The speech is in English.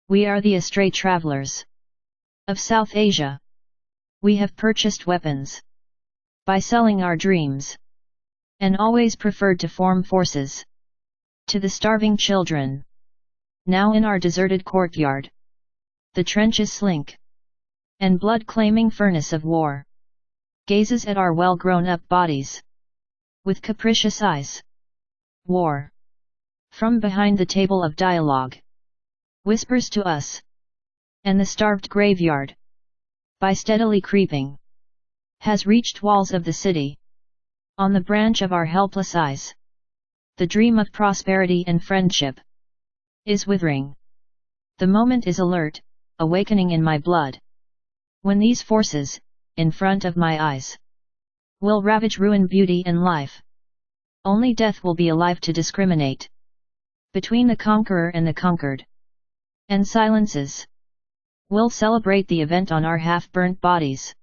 We are the astray travelers of South Asia. We have purchased weapons by selling our dreams, and always preferred to form forces to the starving children. Now in our deserted courtyard, the trenches slink, and blood-claiming furnace of war gazes at our well-grown-up bodies with capricious eyes. War, from behind the table of dialogue, whispers to us, and the starved graveyard, by steadily creeping, has reached walls of the city. On the branch of our helpless eyes, the dream of prosperity and friendship is withering. The moment is alert, awakening in my blood, when these forces, in front of my eyes, will ravage, ruin beauty and life. Only death will be alive to discriminate between the conqueror and the conquered, and silences will celebrate the event on our half-burnt bodies.